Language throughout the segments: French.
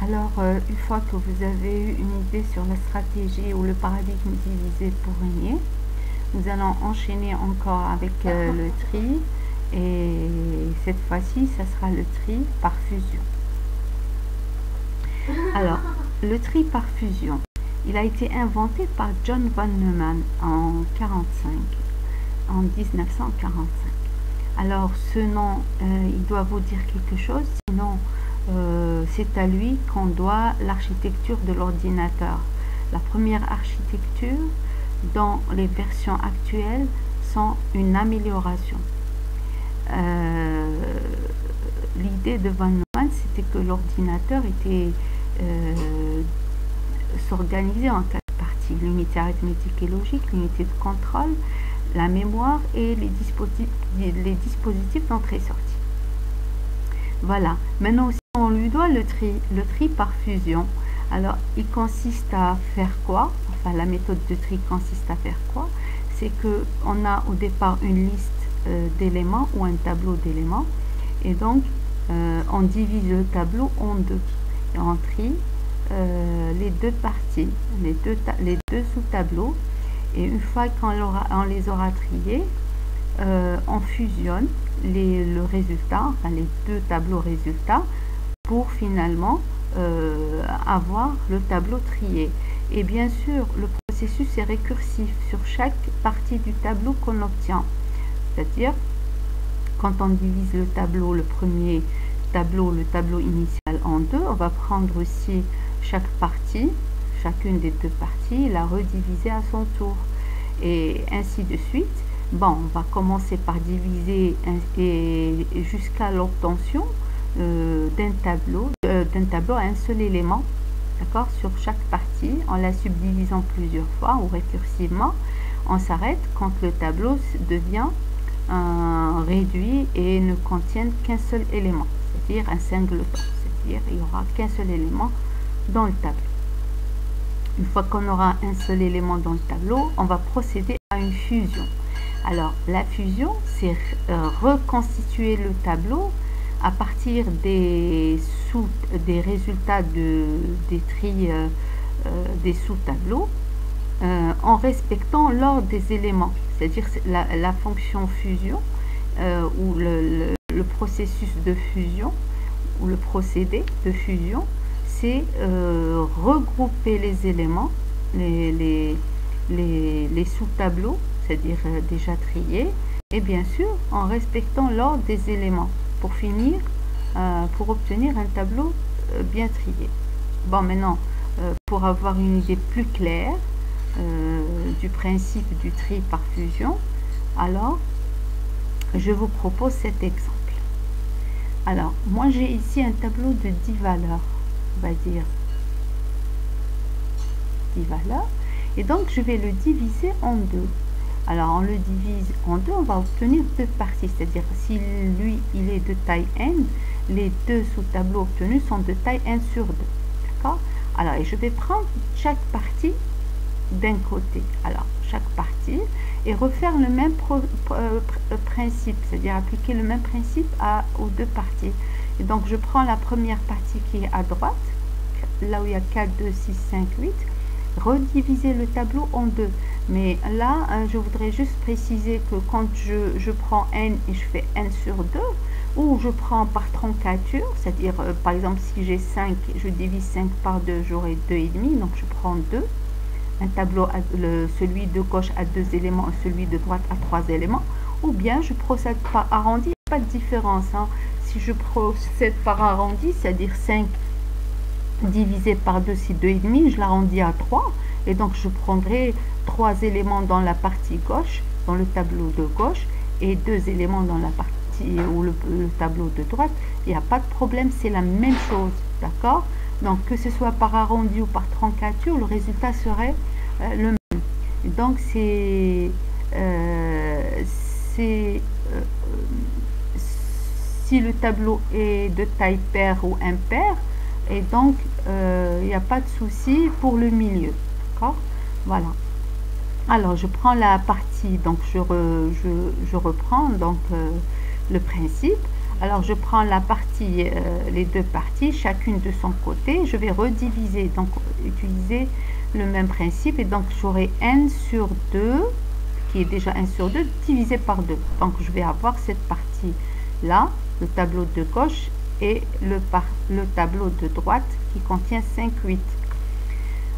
Alors, une fois que vous avez eu une idée sur la stratégie ou le paradigme divisé pour régner, nous allons enchaîner encore avec le tri, et cette fois-ci, ça sera le tri par fusion. Alors, le tri par fusion, il a été inventé par John von Neumann en 1945. Alors, ce nom, il doit vous dire quelque chose, sinon c'est à lui qu'on doit l'architecture de l'ordinateur. La première architecture, dans les versions actuelles, sont une amélioration. L'idée de von Neumann, c'était que l'ordinateur s'organisait en 4 parties: l'unité arithmétique et logique, l'unité de contrôle, la mémoire et les dispositifs d'entrée-sortie. Voilà. Maintenant aussi, on lui doit le tri par fusion. Alors, il consiste à faire quoi? Enfin, la méthode de tri consiste à faire quoi? C'est que on a au départ une liste d'éléments ou un tableau d'éléments, et donc on divise le tableau en deux et on trie les deux parties, les deux sous-tableaux, et une fois qu'on les aura triés, on fusionne le résultat, enfin les deux tableaux résultats, pour finalement avoir le tableau trié. Et bien sûr, le processus est récursif sur chaque partie du tableau qu'on obtient. C'est-à-dire, quand on divise le tableau, le premier tableau, le tableau initial en deux, on va prendre aussi chaque partie, chacune des deux parties, et la rediviser à son tour. Et ainsi de suite. Bon, on va commencer par diviser jusqu'à l'obtention d'un tableau à un seul élément, d'accord, sur chaque partie, en la subdivisant plusieurs fois ou récursivement. On s'arrête quand le tableau devient réduit et ne contient qu'un seul élément, c'est-à-dire un singleton, c'est-à-dire il n'y aura qu'un seul élément dans le tableau. Une fois qu'on aura un seul élément dans le tableau, on va procéder à une fusion. Alors, la fusion, c'est reconstituer le tableau à partir des résultats des tris des sous-tableaux, en respectant l'ordre des éléments. C'est-à-dire la fonction fusion ou le processus de fusion ou le procédé de fusion, c'est regrouper les éléments, les sous-tableaux, c'est-à-dire déjà triés, et bien sûr en respectant l'ordre des éléments pour finir, pour obtenir un tableau bien trié. Bon, maintenant, pour avoir une idée plus claire du principe du tri par fusion, alors je vous propose cet exemple. Alors, moi j'ai ici un tableau de 10 valeurs, on va dire 10 valeurs, et donc je vais le diviser en deux. Alors, on le divise en deux, on va obtenir deux parties, c'est-à-dire si lui, il est de taille n, les deux sous-tableaux obtenus sont de taille n sur 2, d'accord? Alors, et je vais prendre chaque partie d'un côté, alors, chaque partie, et refaire le même principe, c'est-à-dire appliquer le même principe aux deux parties. Et donc, je prends la première partie qui est à droite, là où il y a 4, 2, 6, 5, 8, rediviser le tableau en deux. Mais là, je voudrais juste préciser que quand je prends n et je fais n sur 2, ou je prends par troncature, c'est-à-dire par exemple si j'ai 5, je divise 5 par 2, j'aurai 2,5, donc je prends 2. Un tableau, celui de gauche a 2 éléments, celui de droite a 3 éléments. Ou bien je procède par arrondi, pas de différence. Hein. Si je procède par arrondi, c'est-à-dire 5 divisé par 2, c'est 2,5, je l'arrondis à 3. Et donc je prendrai 3 éléments dans la partie gauche, dans le tableau de gauche, et 2 éléments dans la partie ou le tableau de droite. Il n'y a pas de problème, c'est la même chose, d'accord? Donc que ce soit par arrondi ou par troncature, le résultat serait le même. Et donc si le tableau est de taille paire ou impaire, et donc il n'y a pas de souci pour le milieu, d'accord? Voilà. Alors je prends la partie, donc je reprends donc le principe. Alors je prends la partie, les deux parties, chacune de son côté. Je vais rediviser, donc utiliser le même principe. Et donc j'aurai n sur 2, qui est déjà 1 sur 2, divisé par 2. Donc je vais avoir cette partie-là, le tableau de gauche, et le tableau de droite qui contient 5, 8.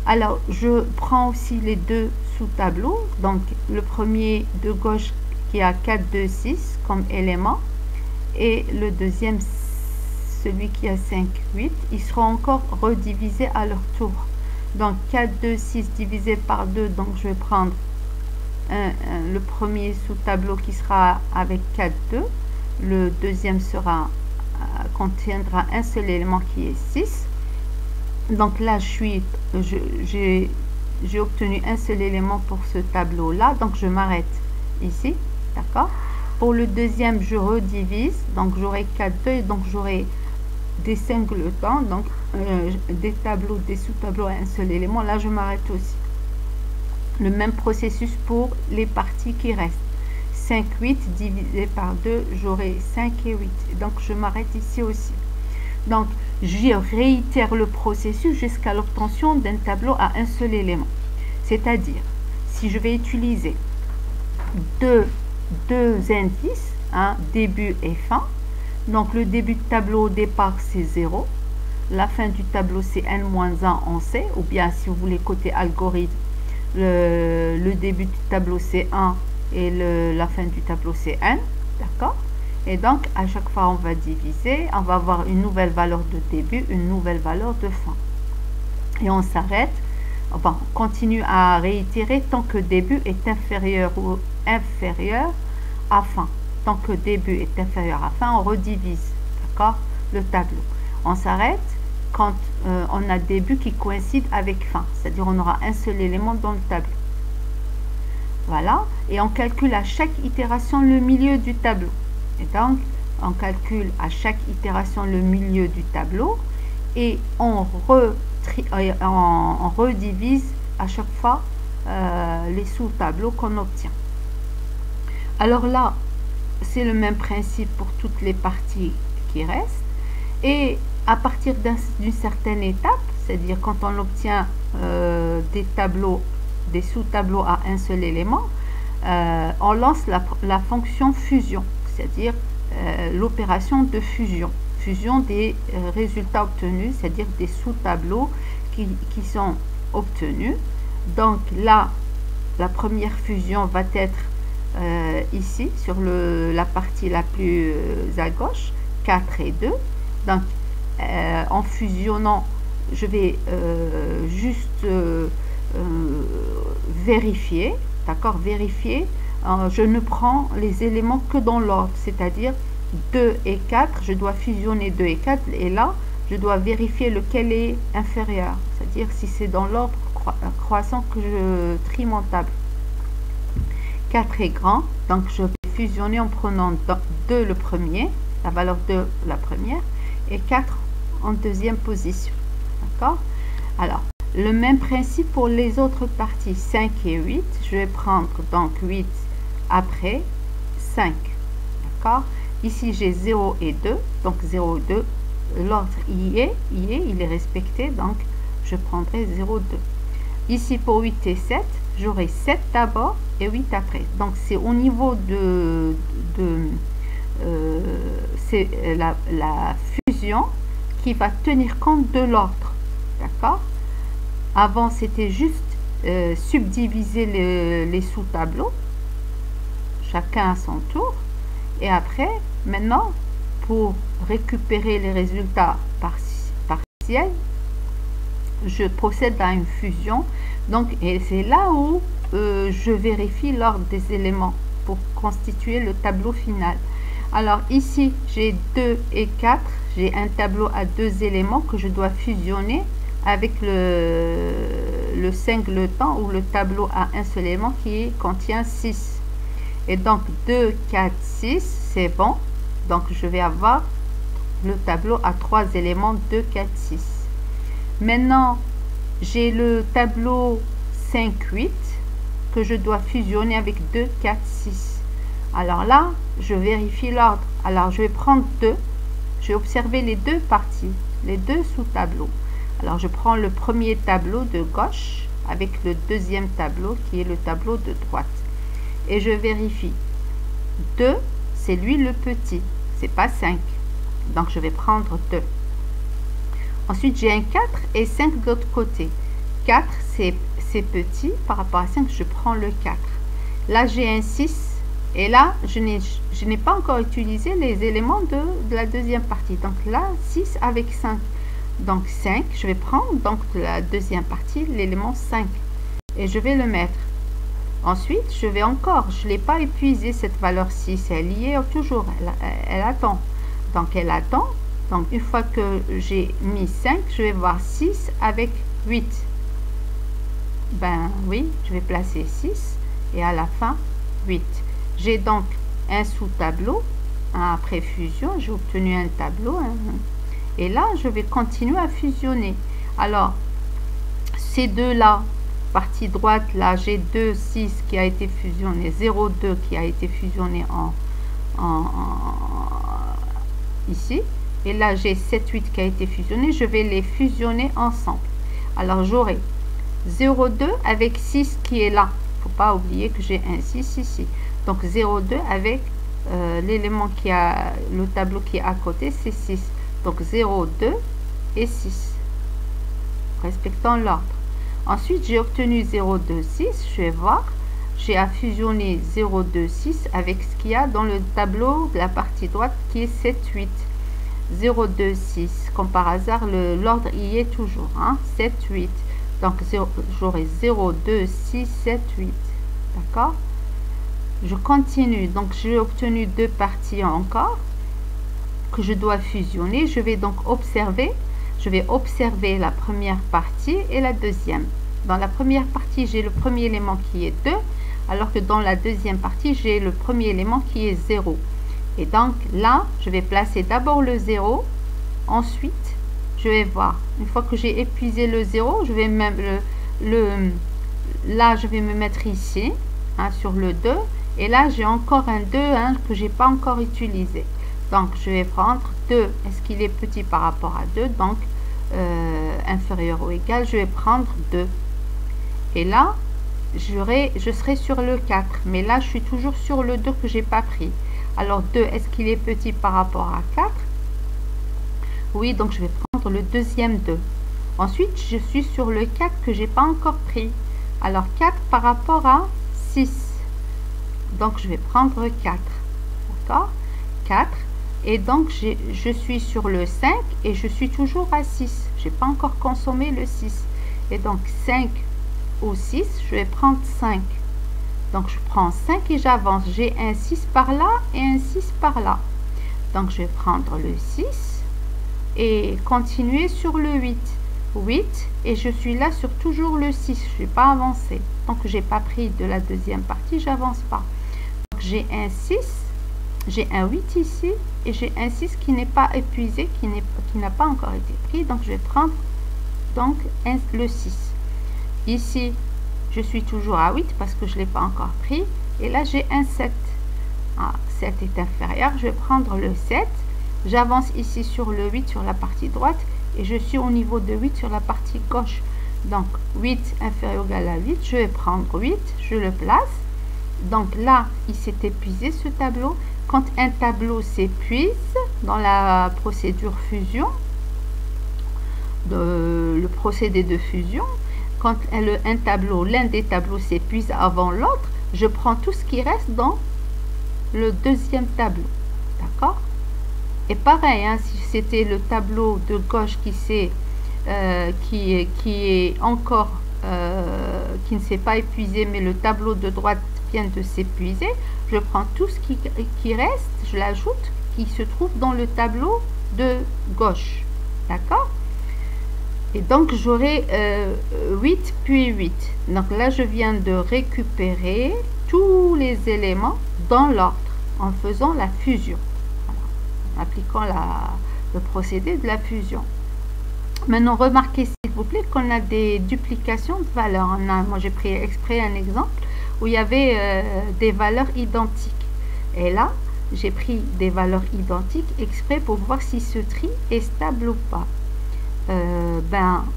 Alors je prends aussi les deux sous-tableaux. Donc le premier de gauche qui a 4, 2, 6 comme élément. Et le deuxième, celui qui a 5, 8, ils seront encore redivisés à leur tour. Donc 4, 2, 6 divisé par 2, donc je vais prendre le premier sous-tableau qui sera avec 4, 2. Le deuxième contiendra un seul élément qui est 6. Donc là, j'ai obtenu un seul élément pour ce tableau-là, donc je m'arrête ici, d'accord? Pour le deuxième, je redivise, donc j'aurai 4, 2, et donc j'aurai des singletons, donc des tableaux, des sous-tableaux à un seul élément. Là, je m'arrête aussi. Le même processus pour les parties qui restent. 5, 8 divisé par 2, j'aurai 5 et 8. Donc, je m'arrête ici aussi. Donc, je réitère le processus jusqu'à l'obtention d'un tableau à un seul élément. C'est-à-dire, si je vais utiliser deux indices, début et fin. Donc le début de tableau au départ c'est 0, la fin du tableau c'est n-1, on sait, ou bien si vous voulez côté algorithme, le début du tableau c'est 1 et la fin du tableau c'est n, d'accord? Et donc à chaque fois on va diviser, on va avoir une nouvelle valeur de début, une nouvelle valeur de fin. Et on s'arrête, enfin on continue à réitérer tant que début est inférieur à fin. Tant que début est inférieur à fin, on redivise, d'accord, le tableau. On s'arrête quand on a début qui coïncide avec fin, c'est-à-dire on aura un seul élément dans le tableau. Voilà, et on calcule à chaque itération le milieu du tableau. Et donc, on calcule à chaque itération le milieu du tableau et on redivise à chaque fois les sous-tableaux qu'on obtient. Alors là, c'est le même principe pour toutes les parties qui restent. Et à partir d'une certaine étape, c'est-à-dire quand on obtient des sous-tableaux à un seul élément, on lance la fonction fusion, c'est-à-dire l'opération de fusion. Fusion des résultats obtenus, c'est-à-dire des sous-tableaux qui sont obtenus. Donc là, la première fusion va être ici, sur la partie la plus à gauche, 4 et 2. Donc, en fusionnant, je vais juste vérifier, d'accord, vérifier. Je ne prends les éléments que dans l'ordre, c'est-à-dire 2 et 4, je dois fusionner 2 et 4, et là, je dois vérifier lequel est inférieur, c'est-à-dire si c'est dans l'ordre croissant que je trie mon tableau. 4 est grand, donc je vais fusionner en prenant 2 le premier, la valeur de la première, et 4 en deuxième position. D'accord? Alors, le même principe pour les autres parties, 5 et 8. Je vais prendre donc 8 après 5. D'accord? Ici, j'ai 0 et 2. Donc, 0 et 2, l'ordre il est respecté. Donc, je prendrai 0, 2. Ici, pour 8 et 7, j'aurai 7 d'abord et 8 après. Donc, c'est au niveau c'est la fusion qui va tenir compte de l'ordre. D'accord? Avant, c'était juste subdiviser les sous-tableaux, chacun à son tour. Et après, maintenant, pour récupérer les résultats partiels, je procède à une fusion. Donc, et c'est là où je vérifie l'ordre des éléments pour constituer le tableau final. Alors ici, j'ai 2 et 4. J'ai un tableau à 2 éléments que je dois fusionner avec le singleton ou le tableau à un seul élément qui contient 6. Et donc 2, 4, 6, c'est bon. Donc je vais avoir le tableau à 3 éléments, 2, 4, 6. Maintenant, j'ai le tableau 5, 8 que je dois fusionner avec 2, 4, 6. Alors là, je vérifie l'ordre. Alors, je vais prendre 2. Je vais observer les deux parties, les deux sous-tableaux. Alors, je prends le premier tableau de gauche avec le deuxième tableau qui est le tableau de droite. Et je vérifie. 2, c'est lui le petit, c'est pas 5. Donc, je vais prendre 2. Ensuite, j'ai un 4 et 5 de l'autre côté. 4, c'est petit. Par rapport à 5, je prends le 4. Là, j'ai un 6. Et là, je n'ai pas encore utilisé les éléments de la deuxième partie. Donc là, 6 avec 5. Donc 5, je vais prendre donc de la deuxième partie l'élément 5. Et je vais le mettre. Ensuite, je vais encore, je ne l'ai pas épuisé cette valeur 6. Elle y est toujours, elle attend. Donc elle attend. Donc une fois que j'ai mis 5, je vais voir 6 avec 8. Ben oui, je vais placer 6 et à la fin 8. J'ai donc un sous-tableau, après fusion, j'ai obtenu un tableau. Et là, je vais continuer à fusionner. Alors, ces deux-là, partie droite, là, j'ai 2, 6 qui a été fusionné, 0, 2 qui a été fusionné ici. Et là, j'ai 7, 8 qui a été fusionné. Je vais les fusionner ensemble. Alors, j'aurai 0, 2 avec 6 qui est là. Il ne faut pas oublier que j'ai un 6 ici. Donc 0,2 avec l'élément qui a le tableau qui est à côté, c'est 6. Donc 0,2 et 6. Respectant l'ordre. Ensuite, j'ai obtenu 0,2, 6. Je vais voir. J'ai à fusionner 0,2, 6 avec ce qu'il y a dans le tableau de la partie droite qui est 7, 8. 0,2, 6. Comme par hasard, l'ordre y est toujours. 7, 8. Donc j'aurai 0,2, 6, 7, 8. D'accord? Je continue, donc j'ai obtenu deux parties encore que je dois fusionner. Je vais donc observer, la première partie et la deuxième. Dans la première partie, j'ai le premier élément qui est 2, alors que dans la deuxième partie, j'ai le premier élément qui est 0. Et donc là, je vais placer d'abord le 0, ensuite, je vais voir. Une fois que j'ai épuisé le 0, je vais même là, je vais me mettre ici, sur le 2. Et là, j'ai encore un 2 que je n'ai pas encore utilisé. Donc, je vais prendre 2. Est-ce qu'il est petit par rapport à 2? Donc, inférieur ou égal, je vais prendre 2. Et là, je serai sur le 4. Mais là, je suis toujours sur le 2 que je n'ai pas pris. Alors, 2, est-ce qu'il est petit par rapport à 4? Oui, donc je vais prendre le deuxième 2. Ensuite, je suis sur le 4 que je n'ai pas encore pris. Alors, 4 par rapport à 6. Donc, je vais prendre 4. D'accord? 4. Et donc, je suis sur le 5 et je suis toujours à 6. Je n'ai pas encore consommé le 6. Et donc, 5 ou 6, je vais prendre 5. Donc, je prends 5 et j'avance. J'ai un 6 par là et un 6 par là. Donc, je vais prendre le 6 et continuer sur le 8. 8 et je suis là sur toujours le 6. Je ne vais pas avancer. Donc, je n'ai pas pris de la deuxième partie, j'avance pas. J'ai un 6, j'ai un 8 ici et j'ai un 6 qui n'est pas épuisé, qui n'a pas encore été pris. Donc, je vais prendre donc le 6. Ici, je suis toujours à 8 parce que je ne l'ai pas encore pris. Et là, j'ai un 7. 7 est inférieur. Je vais prendre le 7. J'avance ici sur le 8 sur la partie droite et je suis au niveau de 8 sur la partie gauche. Donc, 8 inférieur ou égal à 8. Je vais prendre 8. Je le place. Donc là, il s'est épuisé ce tableau. Quand un tableau s'épuise dans la procédure fusion, le procédé de fusion, quand l'un des tableaux s'épuise avant l'autre, je prends tout ce qui reste dans le deuxième tableau. D'accord? Et pareil, si c'était le tableau de gauche qui est encore qui ne s'est pas épuisé, mais le tableau de droite vient de s'épuiser, je prends tout ce qui reste, je l'ajoute, qui se trouve dans le tableau de gauche. D'accord? Et donc, j'aurai 8 puis 8. Donc là, je viens de récupérer tous les éléments dans l'ordre en faisant la fusion. Voilà. En appliquant le procédé de la fusion. Maintenant, remarquez s'il vous plaît qu'on a des duplications de valeurs. Moi, j'ai pris exprès un exemple où il y avait des valeurs identiques. Et là, j'ai pris des valeurs identiques exprès pour voir si ce tri est stable ou pas.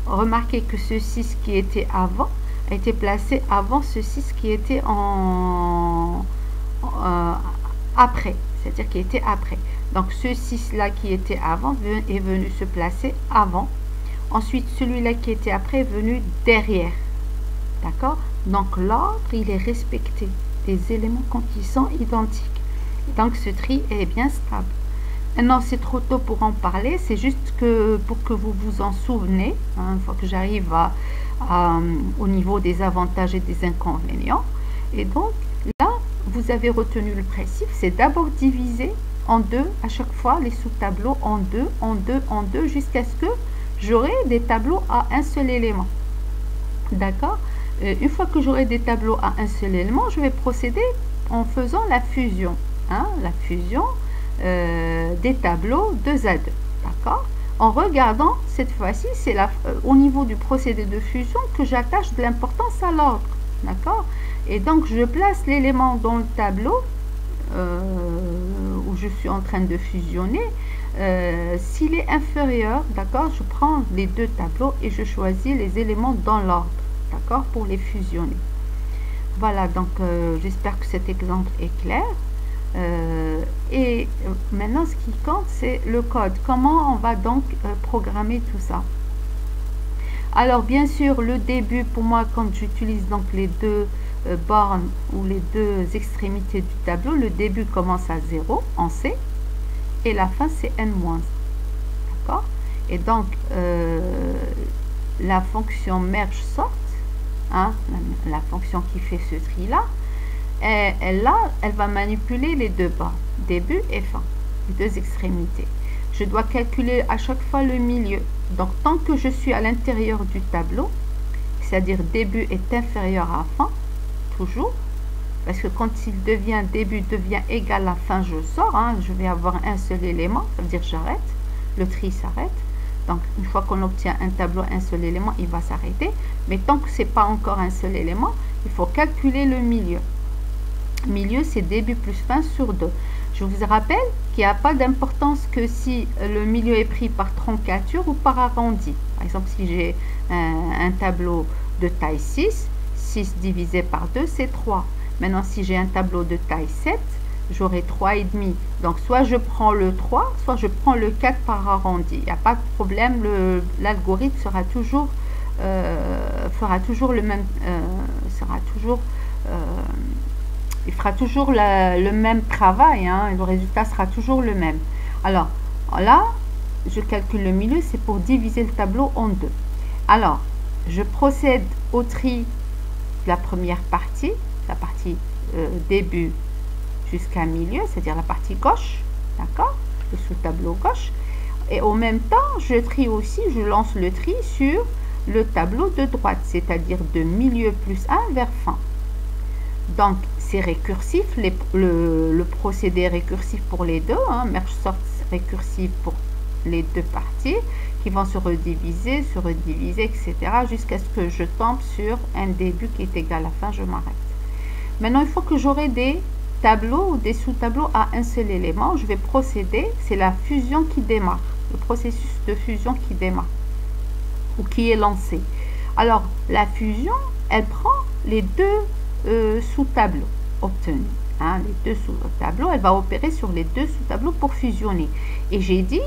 Remarquez que ce 6 qui était avant a été placé avant ce 6 qui était après, c'est-à-dire qui était après. Donc ce 6 là qui était avant est venu se placer avant. Ensuite celui-là qui était après est venu derrière. D'accord? Donc l'ordre il est respecté des éléments quand ils sont identiques. Donc ce tri est bien stable. Maintenant c'est trop tôt pour en parler, c'est juste que pour que vous vous en souvenez, hein, une fois que j'arrive au niveau des avantages et des inconvénients. Et donc là vous avez retenu le principe, c'est d'abord diviser en deux à chaque fois les sous-tableaux en deux jusqu'à ce que j'aurai des tableaux à un seul élément. D'accord? Une fois que j'aurai des tableaux à un seul élément, je vais procéder en faisant la fusion. Hein, la fusion des tableaux 2 à 2. D'accord? En regardant, cette fois-ci, c'est au niveau du procédé de fusion que j'attache de l'importance à l'ordre. D'accord? Et donc, je place l'élément dans le tableau où je suis en train de fusionner. S'il est inférieur, d'accord, je prends les deux tableaux et je choisis les éléments dans l'ordre. D'accord, pour les fusionner. Voilà, donc j'espère que cet exemple est clair. Et maintenant ce qui compte c'est le code. Comment on va donc programmer tout ça? Alors bien sûr le début, pour moi quand j'utilise donc les deux bornes ou les deux extrémités du tableau, le début commence à 0 en C et la fin c'est n-1. D'accord? Et donc la fonction merge sort, hein, la fonction qui fait ce tri là, elle va manipuler les deux bords, début et fin, les deux extrémités. Je dois calculer à chaque fois le milieu. Donc tant que je suis à l'intérieur du tableau, c'est-à-dire début est inférieur à fin, toujours, parce que quand il devient début devient égal à fin, je sors, hein, je vais avoir un seul élément, ça veut dire j'arrête, le tri s'arrête. Donc une fois qu'on obtient un tableau, un seul élément, il va s'arrêter. Mais tant que c'est pas encore un seul élément, il faut calculer le milieu. Milieu, c'est début plus fin sur 2. Je vous rappelle qu'il n'y a pas d'importance que si le milieu est pris par troncature ou par arrondi. Par exemple, si j'ai un tableau de taille 6, 6 divisé par 2, c'est 3. Maintenant, si j'ai un tableau de taille 7, j'aurai 3,5. Donc, soit je prends le 3, soit je prends le 4 par arrondi. Il n'y a pas de problème, l'algorithme sera toujours, fera toujours le même, il fera toujours le même travail, hein, et le résultat sera toujours le même. Alors, là, je calcule le milieu, c'est pour diviser le tableau en deux. Alors, je procède au tri de la première partie, la partie début jusqu'à milieu, c'est-à-dire la partie gauche, d'accord, le sous-tableau gauche. Et en même temps, je trie aussi, je lance le tri sur le tableau de droite, c'est-à-dire de milieu plus 1 vers fin. Donc, c'est récursif, le procédé est récursif pour les deux, hein, merge sort récursif pour les deux parties qui vont se rediviser, etc. jusqu'à ce que je tombe sur un début qui est égal à fin, je m'arrête. Maintenant, il faut que j'aurai des tableaux ou des sous-tableaux à un seul élément. Je vais procéder, c'est la fusion qui démarre, le processus de fusion qui démarre ou qui est lancé. Alors, la fusion, elle prend les deux sous-tableaux obtenus. Hein, les deux sous-tableaux, elle va opérer sur les deux sous-tableaux pour fusionner. Et j'ai dit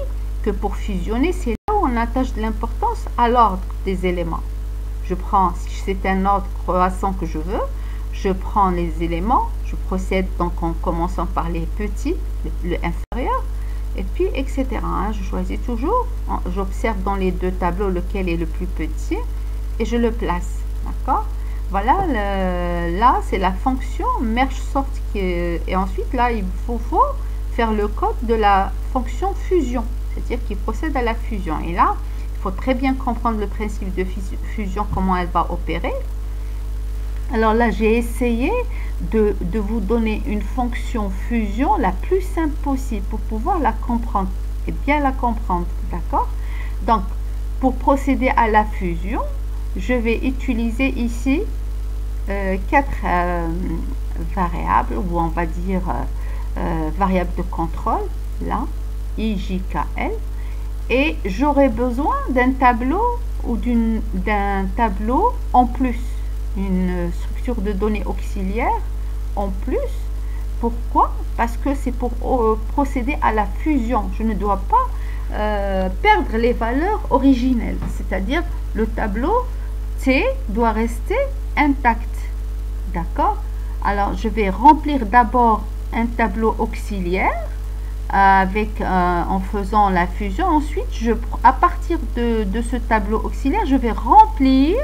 que pour fusionner, c'est là où on attache de l'importance à l'ordre des éléments. Je prends, si c'est un ordre croissant que je veux, je prends les éléments, je procède donc en commençant par les petits, le inférieur, et puis etc. Hein, je choisis toujours, j'observe dans les deux tableaux lequel est le plus petit et je le place. D'accord? Voilà, là c'est la fonction merge sort et ensuite là il faut faire le code de la fonction fusion, c'est-à-dire qui procède à la fusion. Et là, il faut très bien comprendre le principe de fusion, comment elle va opérer. Alors là, j'ai essayé de vous donner une fonction fusion la plus simple possible pour pouvoir la comprendre et bien la comprendre, d'accord? Donc, pour procéder à la fusion, je vais utiliser ici 4 variables, ou on va dire variable de contrôle, là, IJKL, et j'aurai besoin d'un tableau ou d'un tableau en plus, une structure de données auxiliaire en plus. Pourquoi? Parce que c'est pour procéder à la fusion. Je ne dois pas perdre les valeurs originelles, c'est-à-dire le tableau T doit rester intact. D'accord? Alors, je vais remplir d'abord un tableau auxiliaire avec, en faisant la fusion. Ensuite, à partir de ce tableau auxiliaire, je vais remplir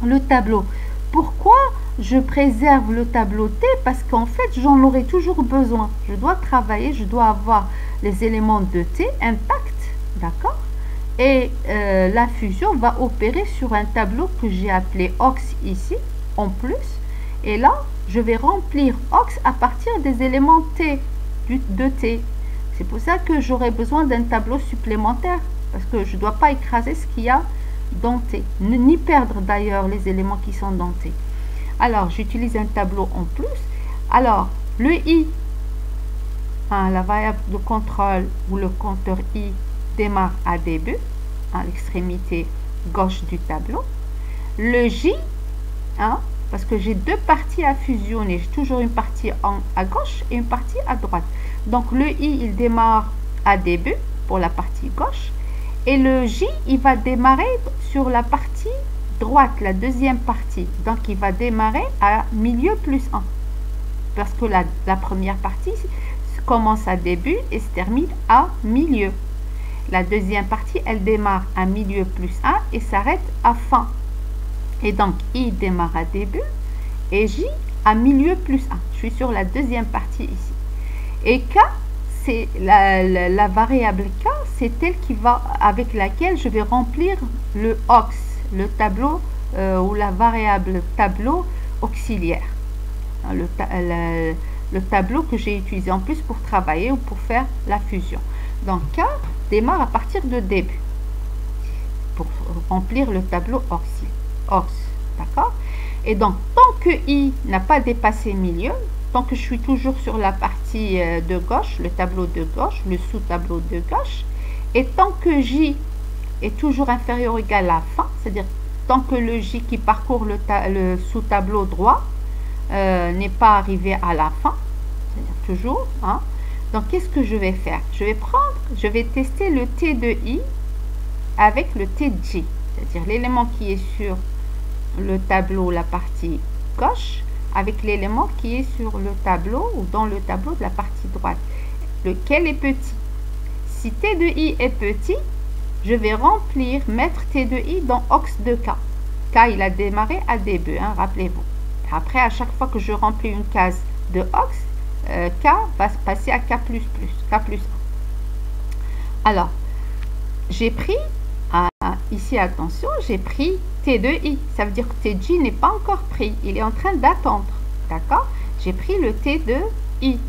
le tableau. Pourquoi je préserve le tableau T? Parce qu'en fait, j'en aurai toujours besoin. Je dois travailler, je dois avoir les éléments de T intacts. D'accord? Et la fusion va opérer sur un tableau que j'ai appelé OX ici, en plus. Et là, je vais remplir OX à partir des éléments T, de T. C'est pour ça que j'aurai besoin d'un tableau supplémentaire, parce que je ne dois pas écraser ce qu'il y a dans T, ni perdre d'ailleurs les éléments qui sont dans T. Alors, j'utilise un tableau en plus. Alors, le I, la variable de contrôle ou le compteur I démarre à début, à l'extrémité gauche du tableau. Le J, parce que j'ai deux parties à fusionner, j'ai toujours une partie à gauche et une partie à droite. Donc le I, il démarre à début pour la partie gauche, et le J, il va démarrer sur la partie droite, la deuxième partie. Donc il va démarrer à milieu plus 1, parce que la première partie commence à début et se termine à milieu. La deuxième partie, elle démarre à milieu plus 1 et s'arrête à fin. Et donc, I démarre à début et J à milieu plus 1. Je suis sur la deuxième partie ici. Et K, c'est la variable K, c'est elle avec laquelle je vais remplir le OX, le tableau ou la variable tableau auxiliaire. Le tableau que j'ai utilisé en plus pour travailler ou pour faire la fusion. Donc, K démarre à partir de début pour remplir le tableau OX. D'accord? Et donc, tant que I n'a pas dépassé milieu, tant que je suis toujours sur la partie de gauche, le tableau de gauche, le sous-tableau de gauche, et tant que J est toujours inférieur ou égal à fin, c'est-à-dire tant que le J qui parcourt le sous-tableau droit n'est pas arrivé à la fin, c'est-à-dire toujours, donc qu'est-ce que je vais faire? Je vais tester le T de I avec le T de J, c'est-à-dire l'élément qui est sur le tableau, la partie gauche, avec l'élément qui est sur le tableau ou dans le tableau de la partie droite. Lequel est petit? Si T de I est petit, je vais mettre T de I dans OX de K. K, il a démarré à début, rappelez-vous. Après, à chaque fois que je remplis une case de OX, K va se passer à K plus 1. Alors, j'ai pris, ici attention, j'ai pris T de I. Ça veut dire que T de J n'est pas encore pris. Il est en train d'attendre. D'accord? J'ai pris le T de I.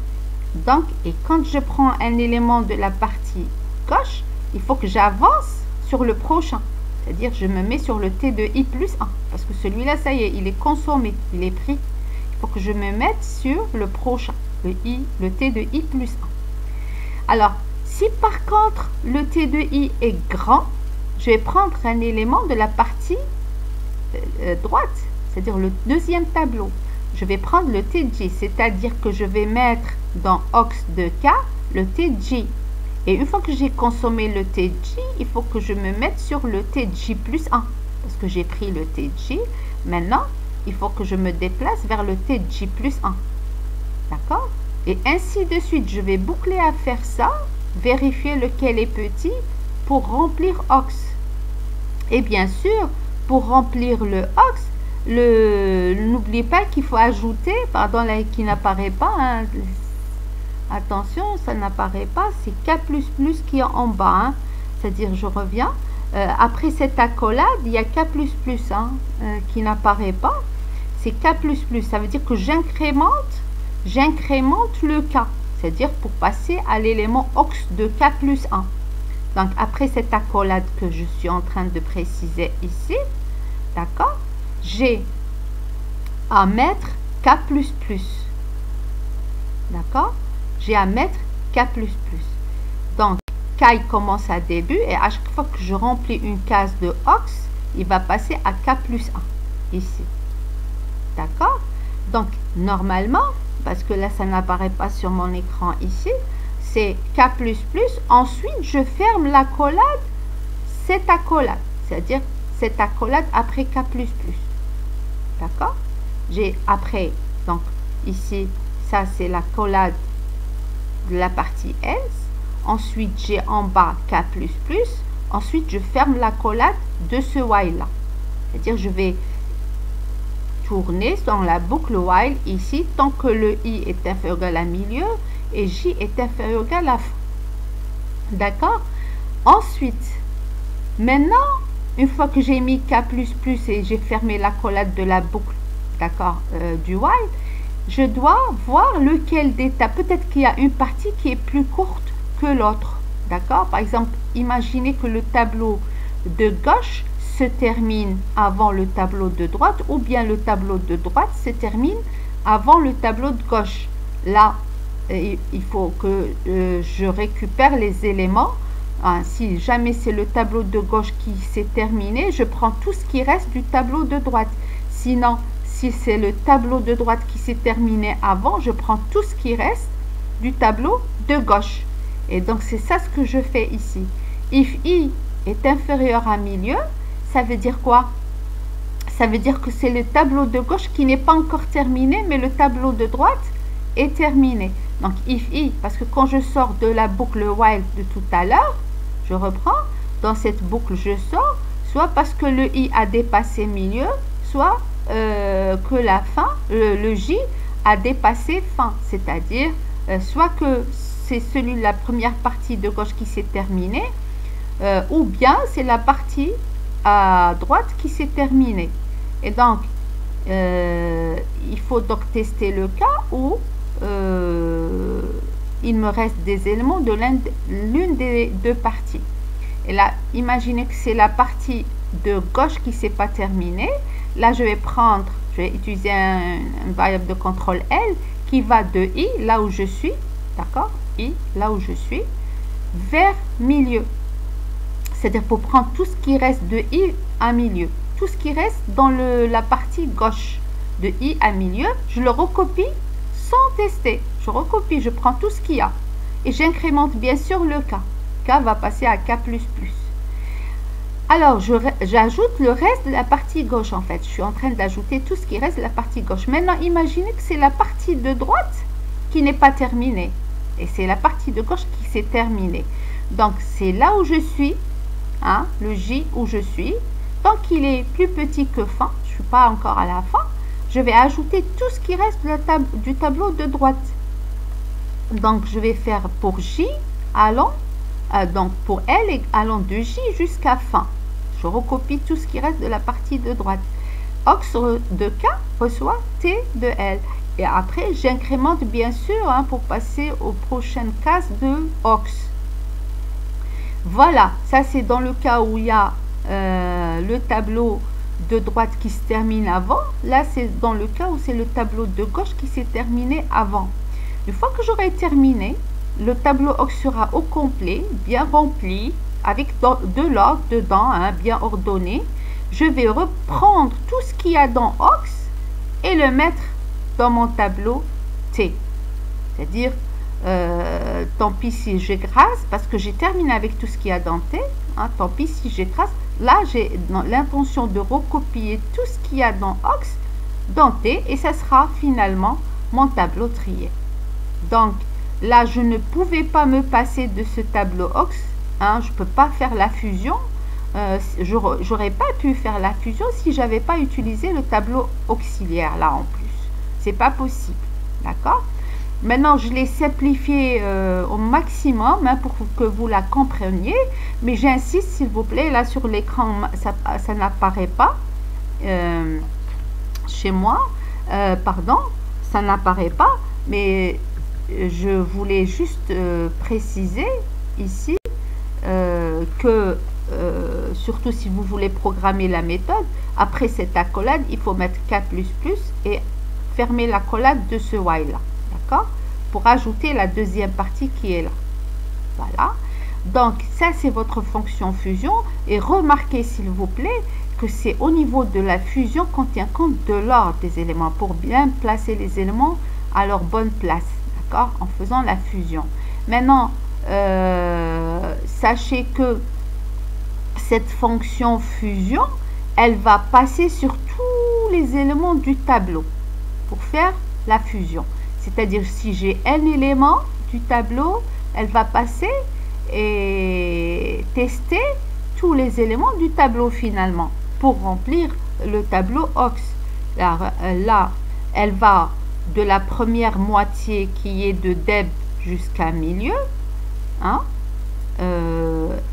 Donc, et quand je prends un élément de la partie gauche, il faut que j'avance sur le prochain. C'est-à-dire, je me mets sur le T de I plus 1. Parce que celui-là, ça y est, il est consommé. Il est pris. Il faut que je me mette sur le prochain. Le T de I plus 1. Alors, si par contre, le T de I est grand, je vais prendre un élément de la partie droite, c'est-à-dire le deuxième tableau. Je vais prendre le T de J, c'est-à-dire que je vais mettre dans OX de K le T de J. Et une fois que j'ai consommé le T de J, il faut que je me mette sur le T de J plus 1. Parce que j'ai pris le T de J. Maintenant, il faut que je me déplace vers le T de J plus 1. D'accord? Et ainsi de suite, je vais boucler à faire ça, vérifier lequel est petit pour remplir OX. Et bien sûr, pour remplir le OX, n'oubliez pas qu'il faut ajouter, pardon, là, qui n'apparaît pas, attention, ça n'apparaît pas, c'est K++ qui est en bas, c'est-à-dire je reviens, après cette accolade, il y a K++, qui n'apparaît pas, c'est K++, ça veut dire que j'incrémente le K, c'est-à-dire pour passer à l'élément OX de K plus 1. Donc, après cette accolade que je suis en train de préciser ici, d'accord, j'ai à mettre K++. D'accord? J'ai à mettre K++. Donc, K il commence à début et à chaque fois que je remplis une case de OX, il va passer à K+1 ici. D'accord? Donc, normalement, parce que là, ça n'apparaît pas sur mon écran ici, c'est K++. Ensuite, je ferme l'accolade, cette accolade, c'est-à-dire cette accolade après K++. D'accord? J'ai après, donc ici, ça c'est l'accolade de la partie else. Ensuite, j'ai en bas K++. Ensuite, je ferme l'accolade de ce while là. C'est-à-dire, je vais tourner dans la boucle while ici tant que le i est inférieur ou égal à milieu et j est inférieur ou égal à fin. D'accord? Ensuite, maintenant, une fois que j'ai mis K++ et j'ai fermé l'accolade de la boucle, d'accord, du while, je dois voir lequel d'état. Peut-être qu'il y a une partie qui est plus courte que l'autre. D'accord? Par exemple, imaginez que le tableau de gauche se termine avant le tableau de droite ou bien le tableau de droite se termine avant le tableau de gauche. Là, il faut que je récupère les éléments. Hein, si jamais c'est le tableau de gauche qui s'est terminé, je prends tout ce qui reste du tableau de droite. Sinon, si c'est le tableau de droite qui s'est terminé avant, je prends tout ce qui reste du tableau de gauche. Et donc, c'est ça ce que je fais ici. If i est inférieur à milieu, ça veut dire quoi? Ça veut dire que c'est le tableau de gauche qui n'est pas encore terminé, mais le tableau de droite est terminé. Donc, if i, parce que quand je sors de la boucle while de tout à l'heure, je reprends, dans cette boucle, je sors, soit parce que le i a dépassé milieu, soit que la fin, le j a dépassé fin, c'est-à-dire soit que c'est celui de la première partie de gauche qui s'est terminée, ou bien c'est la partie à droite qui s'est terminée. Et donc, il faut donc tester le cas où il me reste des éléments de l'une des deux parties. Et là, imaginez que c'est la partie de gauche qui ne s'est pas terminée. Là, je vais utiliser une variable de contrôle L qui va de i, là où je suis, d'accord, i, là où je suis, vers milieu. C'est-à-dire pour prendre tout ce qui reste de i à milieu. Tout ce qui reste dans la partie gauche de i à milieu, je le recopie sans tester. Je recopie, je prends tout ce qu'il y a. Et j'incrémente bien sûr le k. K va passer à K++. Alors, j'ajoute le reste de la partie gauche, en fait. Je suis en train d'ajouter tout ce qui reste de la partie gauche. Maintenant, imaginez que c'est la partie de droite qui n'est pas terminée. Et c'est la partie de gauche qui s'est terminée. Donc, c'est là où je suis, hein, le J où je suis. Tant qu'il est plus petit que fin, je ne suis pas encore à la fin, je vais ajouter tout ce qui reste de du tableau de droite. Donc, je vais faire pour J allant, donc pour L allant de J jusqu'à fin. Je recopie tout ce qui reste de la partie de droite. Ox de K reçoit T de L. Et après, j'incrémente bien sûr hein, pour passer aux prochaines cases de Ox. Voilà, ça c'est dans le cas où il y a le tableau de droite qui se termine avant. Là, c'est dans le cas où c'est le tableau de gauche qui s'est terminé avant. Une fois que j'aurai terminé, le tableau Ox sera au complet, bien rempli, avec de l'ordre dedans, hein, bien ordonné. Je vais reprendre tout ce qu'il y a dans Ox et le mettre dans mon tableau T. C'est-à-dire, tant pis si j'écrase, parce que j'ai terminé avec tout ce qu'il y a dans T. Hein, tant pis si j'écrase. Là, j'ai l'intention de recopier tout ce qu'il y a dans Ox, dans T, et ça sera finalement mon tableau trié. Donc, là, je ne pouvais pas me passer de ce tableau Ox. Hein, je ne peux pas faire la fusion. J'aurais pas pu faire la fusion si j'avais pas utilisé le tableau auxiliaire là en plus. C'est pas possible. D'accord? Maintenant, je l'ai simplifié au maximum hein, pour que vous la compreniez. Mais j'insiste, s'il vous plaît, là sur l'écran, ça n'apparaît pas chez moi. Pardon, ça n'apparaît pas. Mais je voulais juste préciser ici que, surtout si vous voulez programmer la méthode, après cette accolade, il faut mettre K++ et fermer l'accolade de ce while là. D'accord? pour ajouter la deuxième partie qui est là. Voilà. Donc, ça, c'est votre fonction fusion. Et remarquez, s'il vous plaît, que c'est au niveau de la fusion qu'on tient compte de l'ordre des éléments pour bien placer les éléments à leur bonne place. D'accord? En faisant la fusion. Maintenant, sachez que cette fonction fusion, elle va passer sur tous les éléments du tableau pour faire la fusion. C'est-à-dire, si j'ai un élément du tableau, elle va passer et tester tous les éléments du tableau finalement pour remplir le tableau OX. Là, elle va de la première moitié qui est de deb jusqu'à milieu, hein,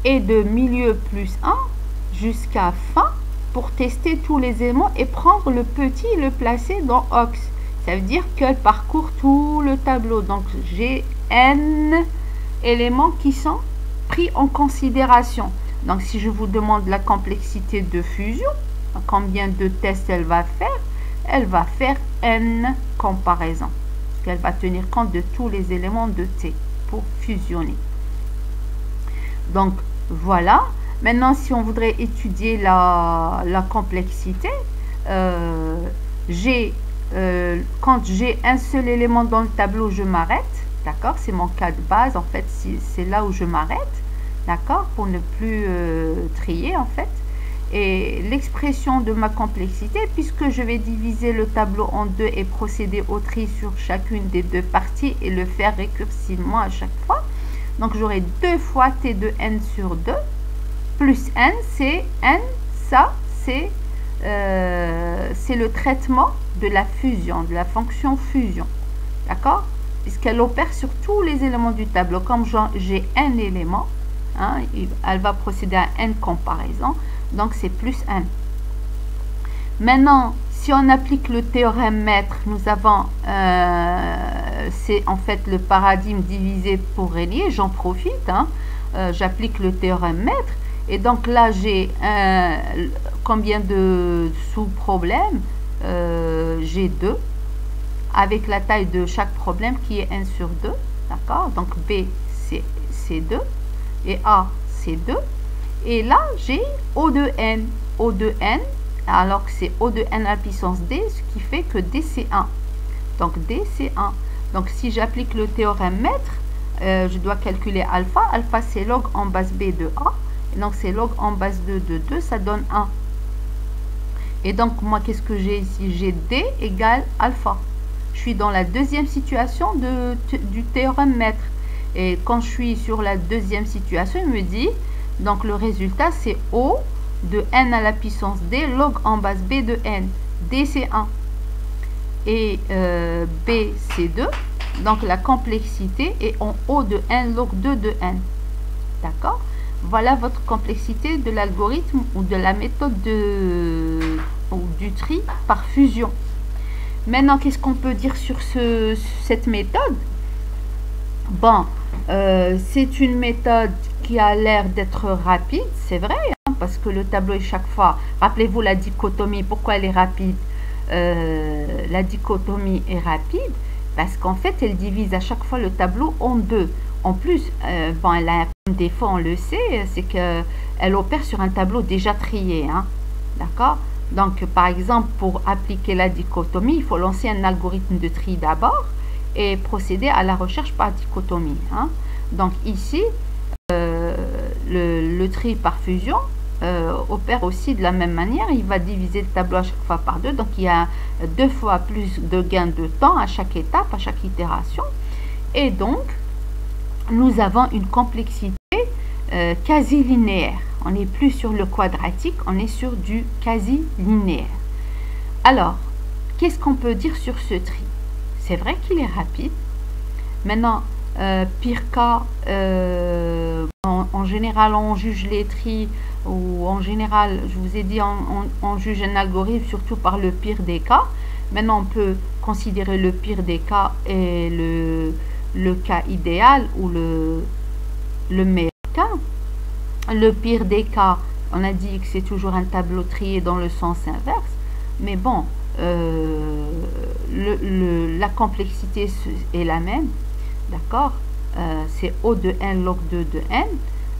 et de milieu plus 1 jusqu'à fin pour tester tous les éléments et prendre le petit et le placer dans OX. Ça veut dire qu'elle parcourt tout le tableau. Donc, j'ai n éléments qui sont pris en considération. Donc, si je vous demande la complexité de fusion, combien de tests elle va faire n comparaisons. Parce qu'elle va tenir compte de tous les éléments de T pour fusionner. Donc, voilà. Maintenant, si on voudrait étudier la complexité, quand j'ai un seul élément dans le tableau, je m'arrête. D'accord? C'est mon cas de base. En fait, c'est là où je m'arrête. D'accord? Pour ne plus trier, en fait. Et l'expression de ma complexité, puisque je vais diviser le tableau en deux et procéder au tri sur chacune des deux parties et le faire récursivement à chaque fois. Donc, j'aurai 2 fois T de n sur 2 plus n, c'est n, ça, c'est le traitement de la fusion, de la fonction fusion. D'accord? Puisqu'elle opère sur tous les éléments du tableau. Comme j'ai un élément, hein, elle va procéder à n comparaisons. Donc, c'est plus 1. Maintenant, si on applique le théorème maître, nous avons, c'est en fait le paradigme divisé pour régner. J'en profite, hein, j'applique le théorème maître. Et donc là, j'ai combien de sous-problèmes? J'ai 2, avec la taille de chaque problème qui est 1 sur 2. D'accord? Donc B, c'est 2. Et A, c'est 2. Et là, j'ai O de n. O de n, alors que c'est O de n à la puissance d, ce qui fait que d, c'est 1. Donc d, c'est 1. Donc si j'applique le théorème maître, je dois calculer alpha. Alpha, c'est log en base b de A. Et donc c'est log en base 2 de 2, ça donne 1. Et donc moi, qu'est-ce que j'ai ici? J'ai d égale alpha. Je suis dans la deuxième situation du théorème maître. Et quand je suis sur la deuxième situation, il me dit, donc le résultat, c'est O de n à la puissance d log en base b de n. D, c'est 1. Et B, c'est 2. Donc la complexité est en O de n log 2 de n. D'accord? Voilà votre complexité de l'algorithme ou de la méthode du tri par fusion. Maintenant, qu'est-ce qu'on peut dire sur cette méthode? Bon, c'est une méthode qui a l'air d'être rapide, c'est vrai, hein, parce que le tableau est chaque fois... Rappelez-vous la dichotomie, pourquoi elle est rapide? La dichotomie est rapide parce qu'en fait, elle divise à chaque fois le tableau en deux. En plus, bon, elle a un défaut, on le sait, c'est qu'elle opère sur un tableau déjà trié. Hein, d'accord? Donc, par exemple, pour appliquer la dichotomie, il faut lancer un algorithme de tri d'abord et procéder à la recherche par dichotomie. Hein. Donc, ici, le tri par fusion opère aussi de la même manière. Il va diviser le tableau à chaque fois par 2. Donc, il y a 2 fois plus de gain de temps à chaque étape, à chaque itération. Et donc, nous avons une complexité quasi linéaire. On n'est plus sur le quadratique, on est sur du quasi linéaire. Alors, qu'est-ce qu'on peut dire sur ce tri? C'est vrai qu'il est rapide. Maintenant, pire cas, en général, on juge les tris, ou en général, je vous ai dit, on juge un algorithme surtout par le pire des cas. Maintenant, on peut considérer le pire des cas et le cas idéal ou le meilleur cas. Le pire des cas, on a dit que c'est toujours un tableau trié dans le sens inverse. Mais bon, la complexité est la même. d'accord, c'est O de n log 2 de n.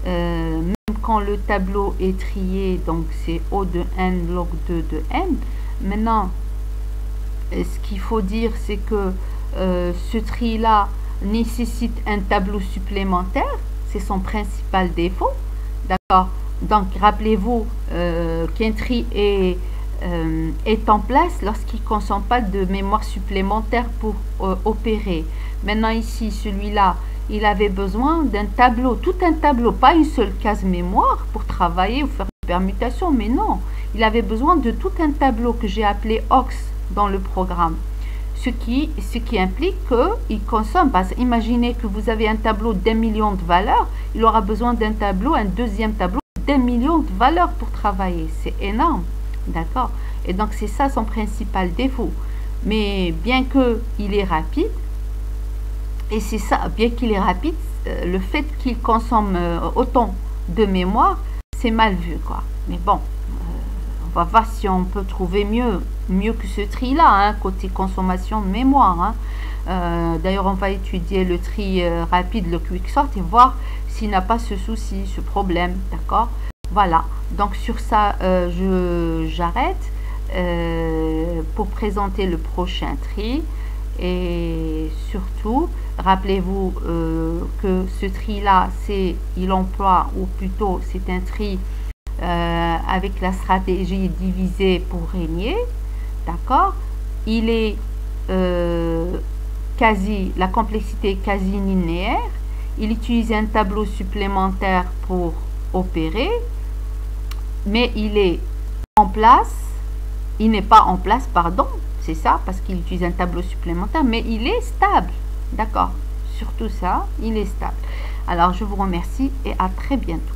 Même quand le tableau est trié, donc c'est O de n log 2 de n. Maintenant, ce qu'il faut dire, c'est que ce tri-là nécessite un tableau supplémentaire. C'est son principal défaut. D'accord. Donc, rappelez-vous qu'un tri est en place lorsqu'il ne consomme pas de mémoire supplémentaire pour opérer. Maintenant, ici, celui-là, il avait besoin d'un tableau, tout un tableau, pas une seule case mémoire pour travailler ou faire une permutation, mais non. Il avait besoin de tout un tableau que j'ai appelé OX dans le programme. Ce qui implique qu'il consomme, parce que imaginez que vous avez un tableau d'1 million de valeurs, il aura besoin d'un tableau, un deuxième tableau d'1 million de valeurs pour travailler. C'est énorme, d'accord? Et donc c'est ça son principal défaut. Mais bien qu'il est rapide, et c'est ça, bien qu'il est rapide, le fait qu'il consomme autant de mémoire, c'est mal vu, quoi. Mais bon, on va voir si on peut trouver mieux que ce tri-là, hein, côté consommation de mémoire. Hein. D'ailleurs, on va étudier le tri rapide, le quicksort, et voir s'il n'a pas ce souci, ce problème, d'accord? Voilà, donc sur ça, j'arrête pour présenter le prochain tri. Et surtout, rappelez-vous que ce tri-là, il emploie, ou plutôt c'est un tri avec la stratégie diviser pour régner, d'accord? Il est la complexité est quasi linéaire. Il utilise un tableau supplémentaire pour opérer, mais il est en place, il n'est pas en place, pardon, c'est ça, parce qu'il utilise un tableau supplémentaire, mais il est stable, d'accord? Surtout ça, il est stable. Alors, je vous remercie et à très bientôt.